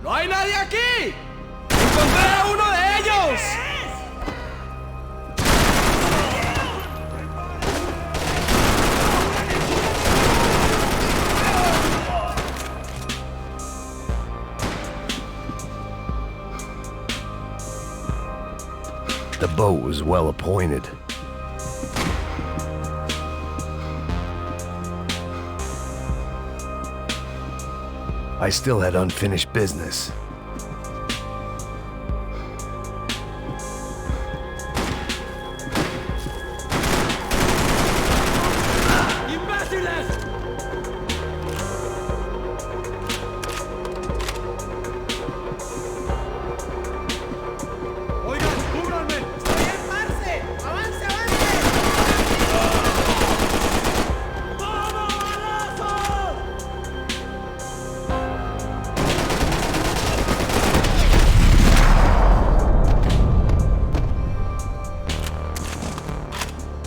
¡No hay nadie aquí! ¡Encontré a uno de ellos! The boat was well appointed. I still had unfinished business.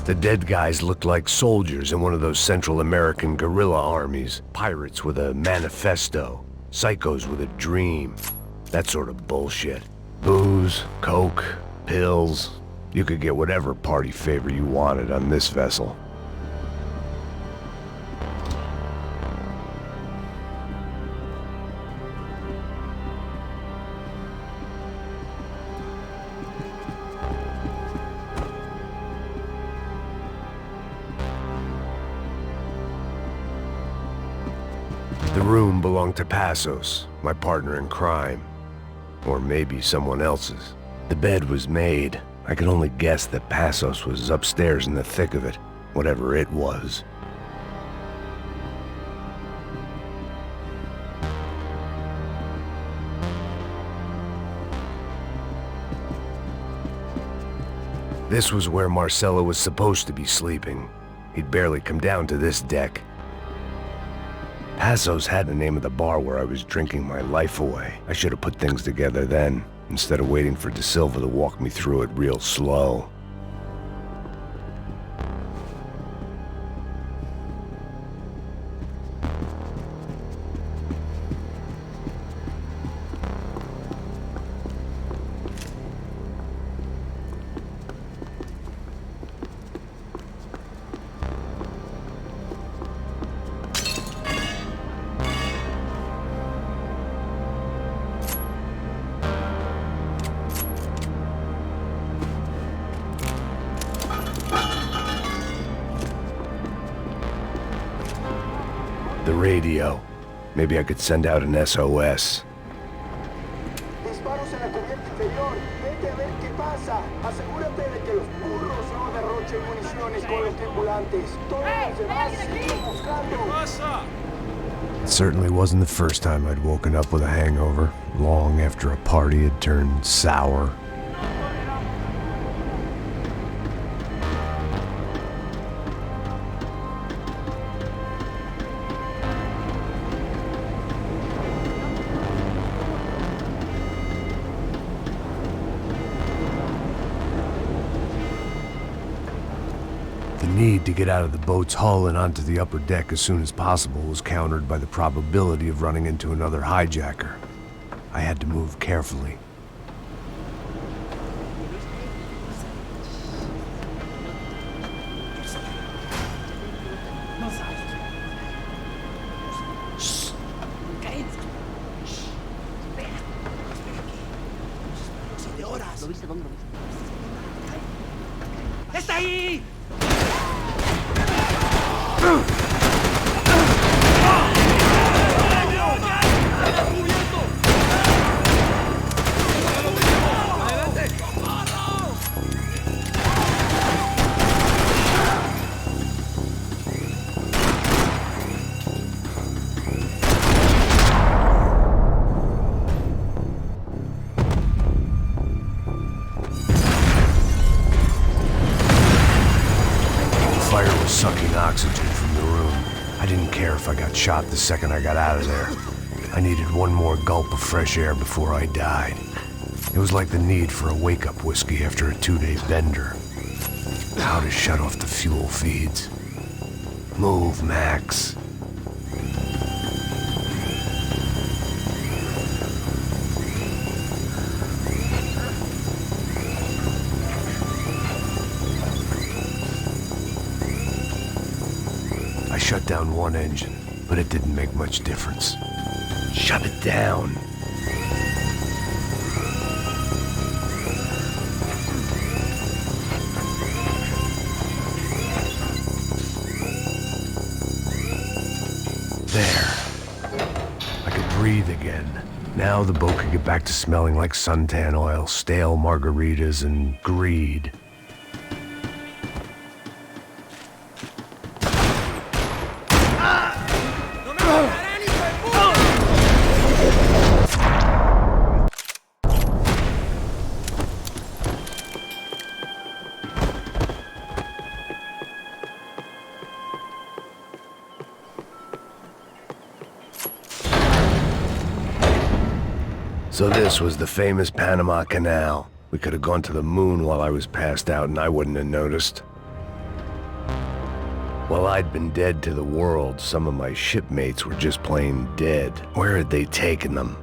The dead guys looked like soldiers in one of those Central American guerrilla armies. Pirates with a manifesto. Psychos with a dream. That sort of bullshit. Booze, coke, pills. You could get whatever party favor you wanted on this vessel. The room belonged to Passos, my partner in crime. Or maybe someone else's. The bed was made. I could only guess that Passos was upstairs in the thick of it, whatever it was. This was where Marcelo was supposed to be sleeping. He'd barely come down to this deck. Passos had the name of the bar where I was drinking my life away. I should have put things together then, instead of waiting for De Silva to walk me through it real slow. The radio. Maybe I could send out an SOS. Disparos en la cubierta inferior. Vete a ver qué pasa. Asegúrate de que los burros no derrochen municiones con los tripulantes. Todos los demás siguen buscando. It certainly wasn't the first time I'd woken up with a hangover, long after a party had turned sour. The need to get out of the boat's hull and onto the upper deck as soon as possible was countered by the probability of running into another hijacker. I had to move carefully. ¡Está ahí! Fire was sucking oxygen from the room. I didn't care if I got shot the second I got out of there. I needed one more gulp of fresh air before I died. It was like the need for a wake-up whiskey after a 2-day bender. How to shut off the fuel feeds. Move, Max. shut down one engine, but it didn't make much difference. Shut it down. There. I could breathe again. Now the boat could get back to smelling like suntan oil, stale margaritas, and greed. So this was the famous Panama Canal. We could have gone to the moon while I was passed out and I wouldn't have noticed. While I'd been dead to the world, some of my shipmates were just plain dead. Where had they taken them?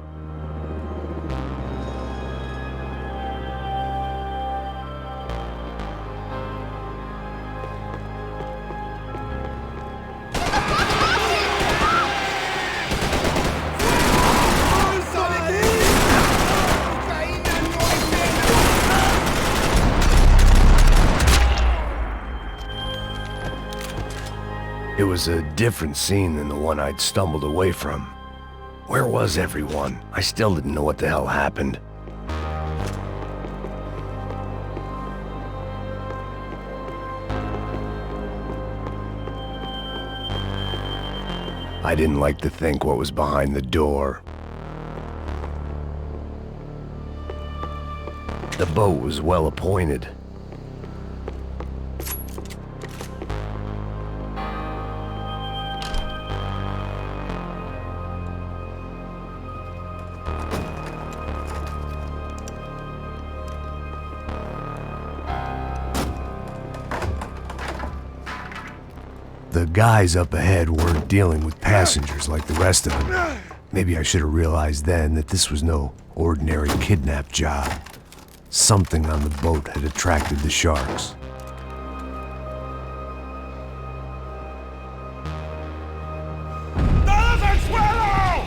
It was a different scene than the one I'd stumbled away from. Where was everyone? I still didn't know what the hell happened. I didn't like to think what was behind the door. The boat was well appointed. The guys up ahead weren't dealing with passengers like the rest of them. Maybe I should have realized then that this was no ordinary kidnap job. Something on the boat had attracted the sharks. ¡Todos al suelo!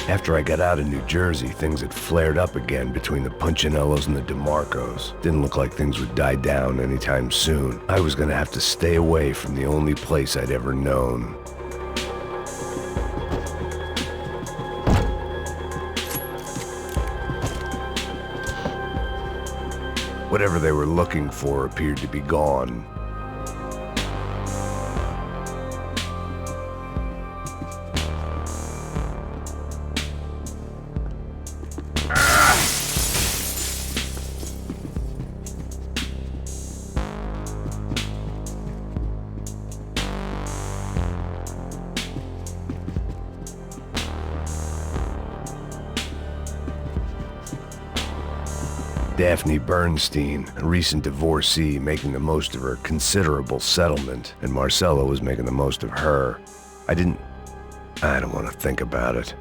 After I got out of New Jersey, things had flared up again between the Punchinellos and the DeMarcos. Didn't look like things would die down anytime soon. I was gonna have to stay away from the only place I'd ever known. Whatever they were looking for appeared to be gone. Daphne Bernstein, a recent divorcee, making the most of her considerable settlement, and Marcella was making the most of her. I don't want to think about it.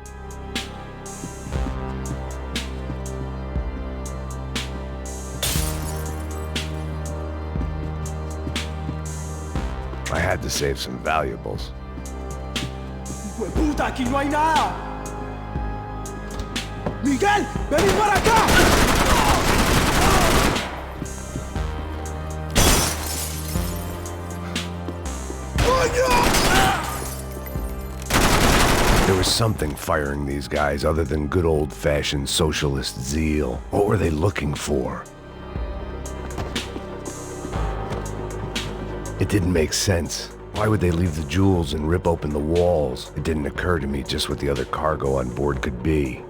I had to save some valuables. ¡Puta, aquí no hay nada! ¡Miguel, vení para acá! There was something firing these guys other than good old-fashioned socialist zeal. What were they looking for? It didn't make sense. Why would they leave the jewels and rip open the walls? It didn't occur to me just what the other cargo on board could be.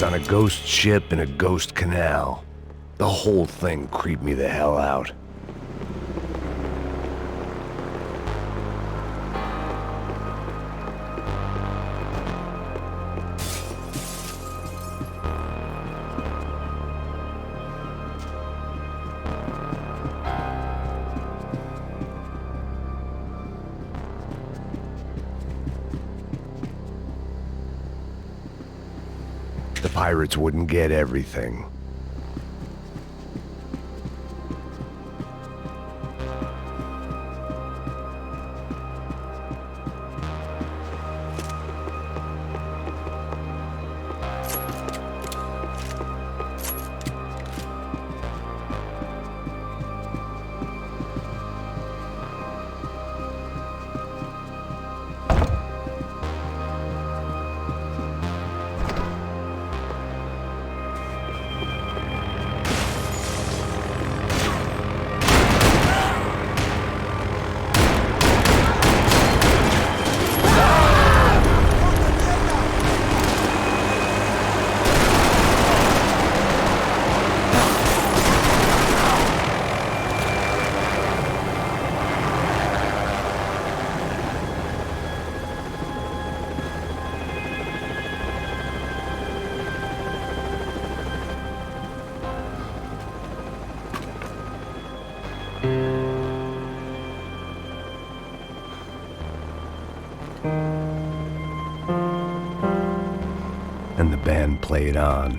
was on a ghost ship in a ghost canal. The whole thing creeped me the hell out. The pirates wouldn't get everything. And the band played on.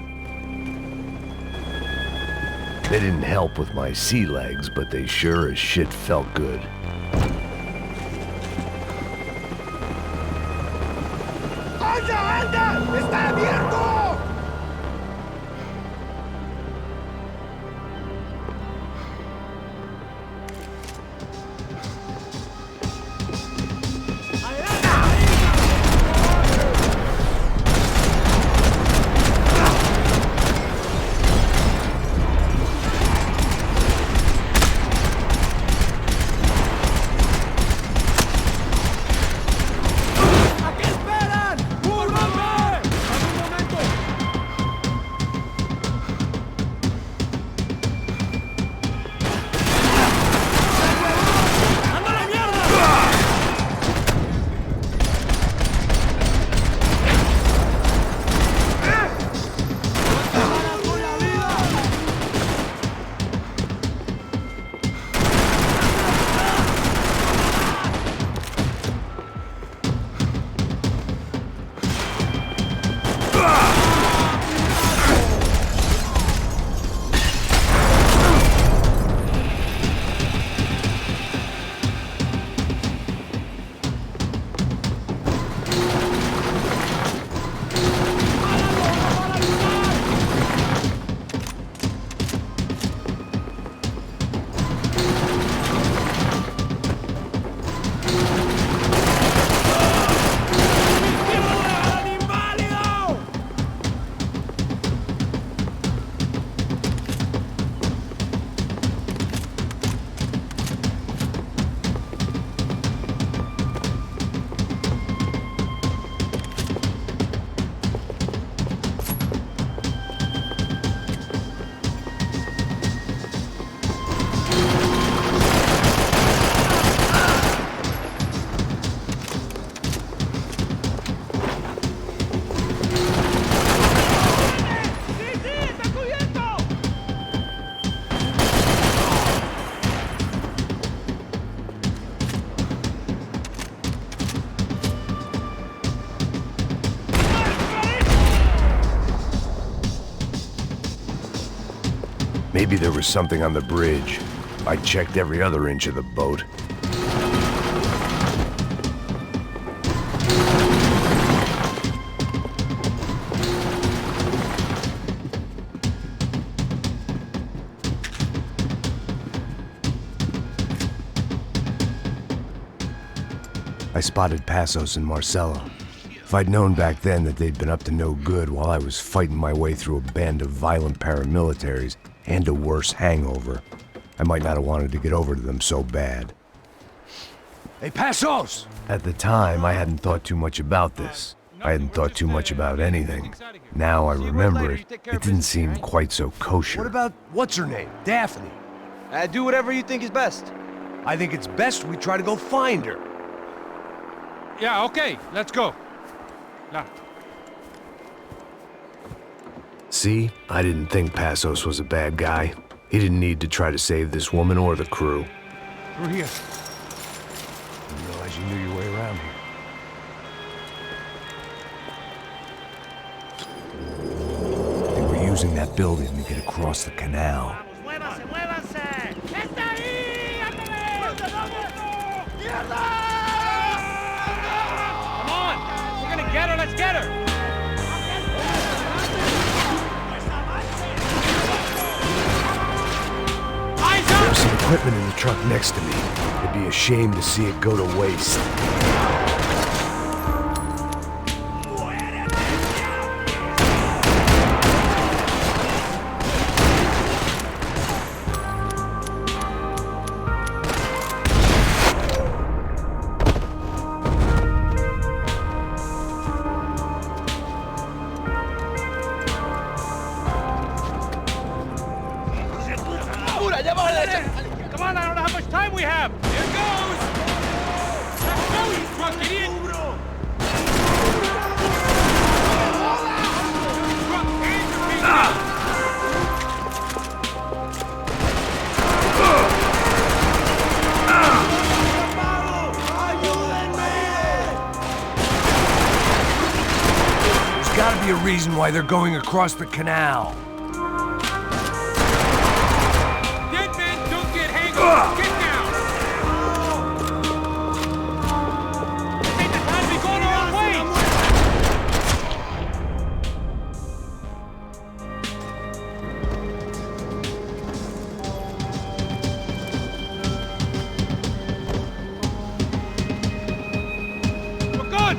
They didn't help with my sea legs, but they sure as shit felt good. ¡Anda, anda! ¡Está abierto! Maybe there was something on the bridge. I checked every other inch of the boat. I spotted Passos and Marcelo. If I'd known back then that they'd been up to no good while I was fighting my way through a band of violent paramilitaries and a worse hangover, I might not have wanted to get over to them so bad. Hey, Passos! At the time, I hadn't thought too much about this. I hadn't thought too much about anything. Now I remember it, it didn't seem quite so kosher. What about, what's her name? Daphne? Do whatever you think is best. I think it's best we try to go find her. Yeah, okay, let's go. Now. See, I didn't think Passos was a bad guy. He didn't need to try to save this woman or the crew. Through here. Didn't realize you knew your way around here. They were using that building to get across the canal. ¡Muévanse, muévanse! ¡Está ahí! Come on! We're gonna get her, let's get her! There's some equipment in the truck next to me. It'd be a shame to see it go to waste. Come on, I don't know how much time we have! Here goes! Let's go, you drunk idiot! Drunk and your feet! There's gotta be a reason why they're going across the canal. Dead men don't get hangovers! Get down! Ain't the time to be going our own ways! We're good!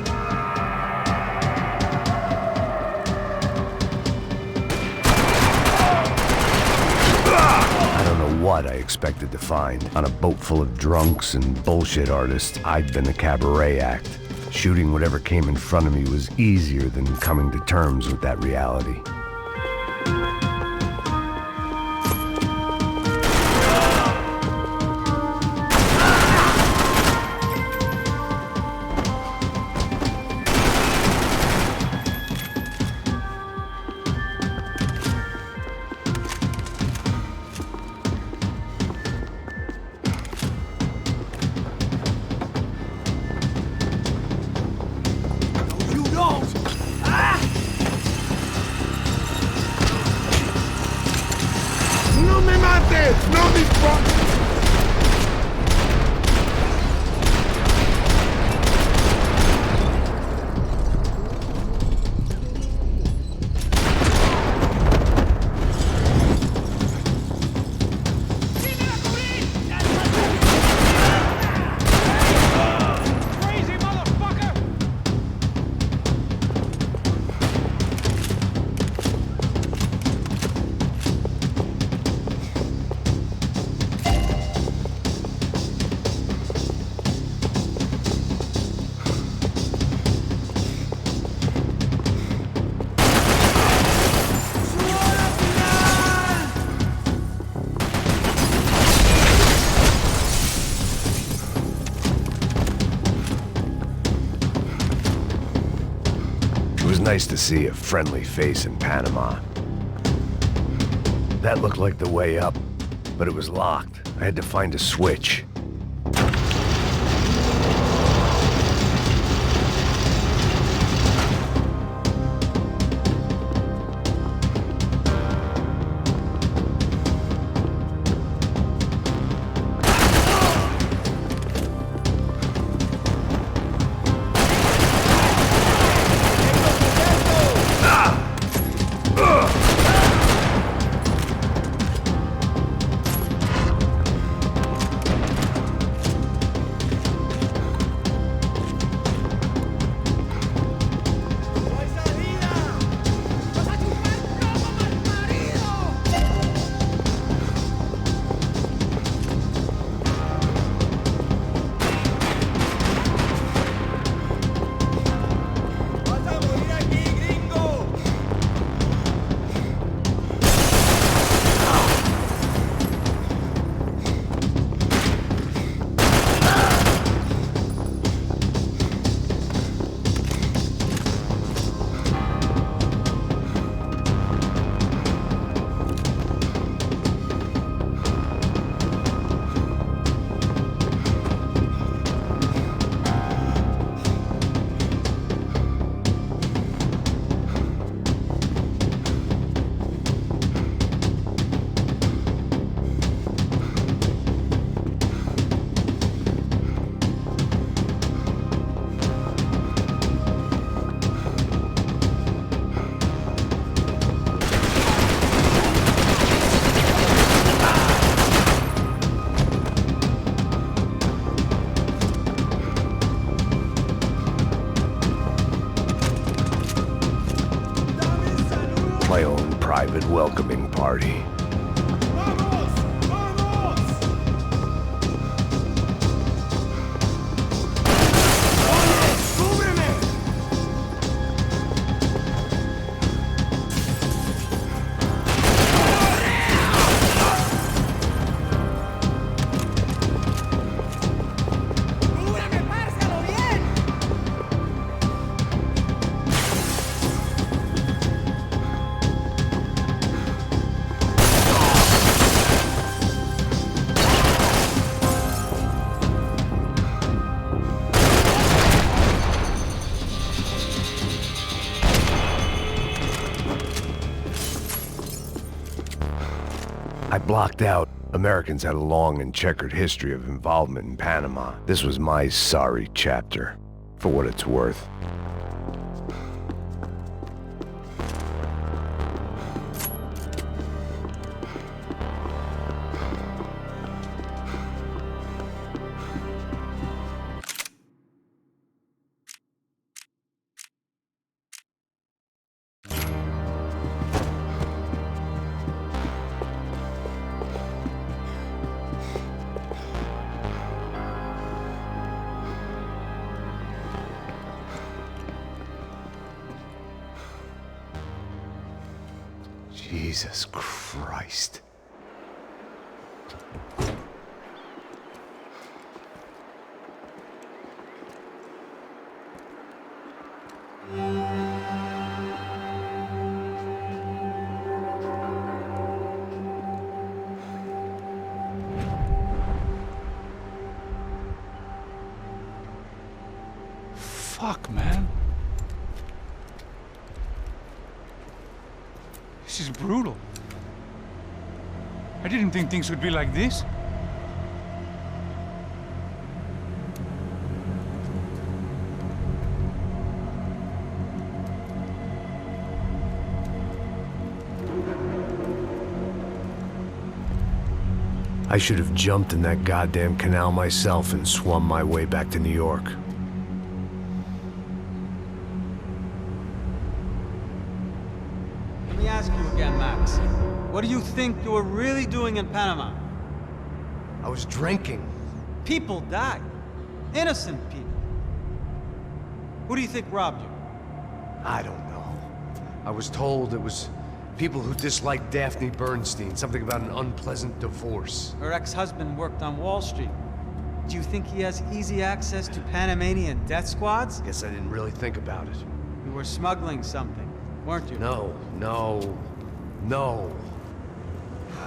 I don't know what I expected to find. On a boat full of drunks and bullshit artists, I'd been a cabaret act. Shooting whatever came in front of me was easier than coming to terms with that reality. You don't! ¡No me mates! ¡No dispares! Crazy motherfucker! It was nice to see a friendly face in Panama. That looked like the way up, but it was locked. I had to find a switch. private welcoming party. I blocked out. Americans had a long and checkered history of involvement in Panama. This was my sorry chapter, for what it's worth. Jesus Christ. Fuck, man. This is brutal. I didn't think things would be like this. I should have jumped in that goddamn canal myself and swum my way back to New York. Let me ask you again, Max. What do you think you were really doing in Panama? I was drinking. People died. Innocent people. Who do you think robbed you? I don't know. I was told it was people who disliked Daphne Bernstein, something about an unpleasant divorce. Her ex-husband worked on Wall Street. Do you think he has easy access to Panamanian death squads? Guess I didn't really think about it. You were smuggling something, weren't you? No.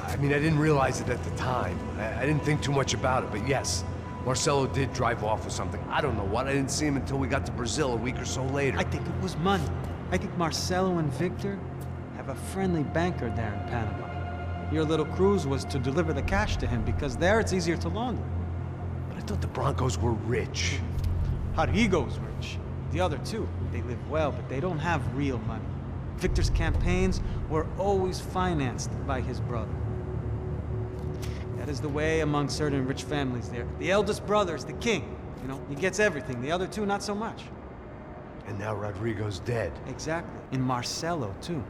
I mean, I didn't realize it at the time. I didn't think too much about it, but yes, Marcelo did drive off with something. I don't know what. I didn't see him until we got to Brazil a week or so later. I think it was money. I think Marcelo and Victor have a friendly banker there in Panama. Your little cruise was to deliver the cash to him because there it's easier to launder. But I thought the Broncos were rich. Rodrigo's rich. The other two, they live well, but they don't have real money. Victor's campaigns were always financed by his brother. That is the way among certain rich families there. The eldest brother is the king. You know, he gets everything. The other two, not so much. And now Rodrigo's dead. Exactly. And Marcelo, too.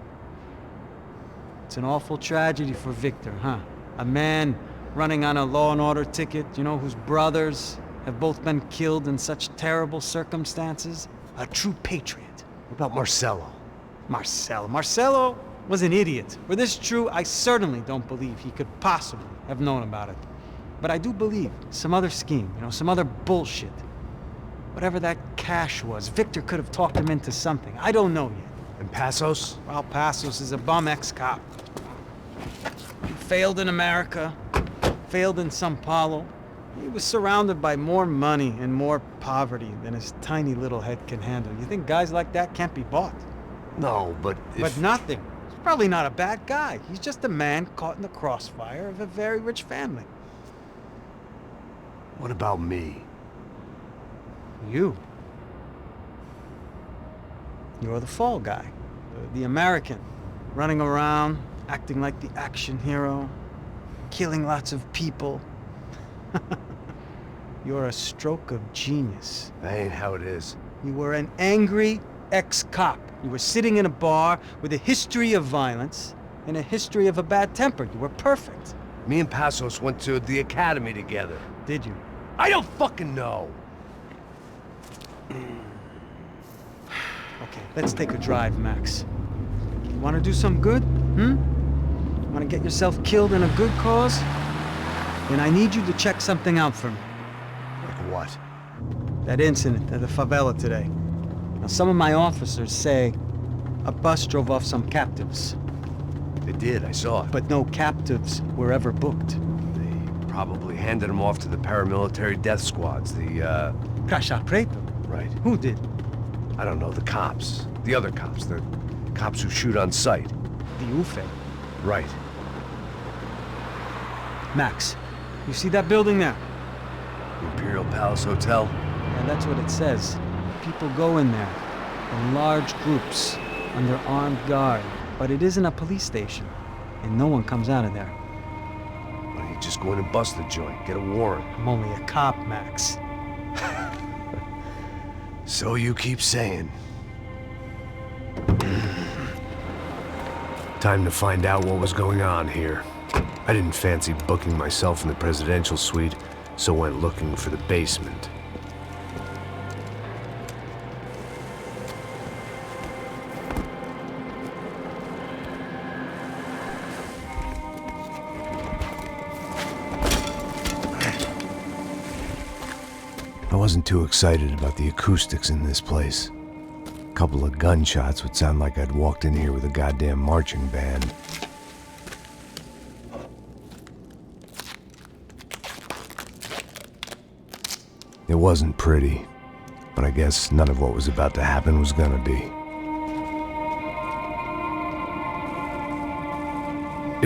It's an awful tragedy for Victor, huh? A man running on a law and order ticket, you know, whose brothers have both been killed in such terrible circumstances. A true patriot. What about Marcelo? Marcelo was an idiot. Were this true, I certainly don't believe he could possibly have known about it. But I do believe some other scheme, you know, some other bullshit. Whatever that cash was, Victor could have talked him into something. I don't know yet. And Passos? Well, Passos is a bum ex-cop. He failed in America, failed in Sao Paulo. He was surrounded by more money and more poverty than his tiny little head can handle. You think guys like that can't be bought? No, but But nothing. He's probably not a bad guy. He's just a man caught in the crossfire of a very rich family. What about me? You. You're the fall guy. The American. Running around, acting like the action hero. Killing lots of people. You're a stroke of genius. That ain't how it is. You were an angry ex-cop. You were sitting in a bar with a history of violence, in a history of a bad temper. You were perfect. Me and Passos went to the academy together. Did you? I don't fucking know. Okay, let's take a drive, Max. You want to do some good? Want to get yourself killed in a good cause? Then I need you to check something out for me. Like what? That incident at the favela today. Now, some of my officers say a bus drove off some captives, They did, I saw it. but no captives were ever booked. They probably handed them off to the paramilitary death squads, Caixa Preto? Right. Who did? I don't know, the cops. The other cops, the cops who shoot on sight. The UFE. Right. Max, you see that building there? Imperial Palace Hotel? Yeah, that's what it says. People go in there in large groups under armed guard, but it isn't a police station, and no one comes out of there. Why don't you just go in and bust the joint, get a warrant? I'm only a cop, Max. So you keep saying. Time to find out what was going on here. I didn't fancy booking myself in the presidential suite, so went looking for the basement. I wasn't too excited about the acoustics in this place. A couple of gunshots would sound like I'd walked in here with a goddamn marching band. It wasn't pretty, but I guess none of what was about to happen was gonna be.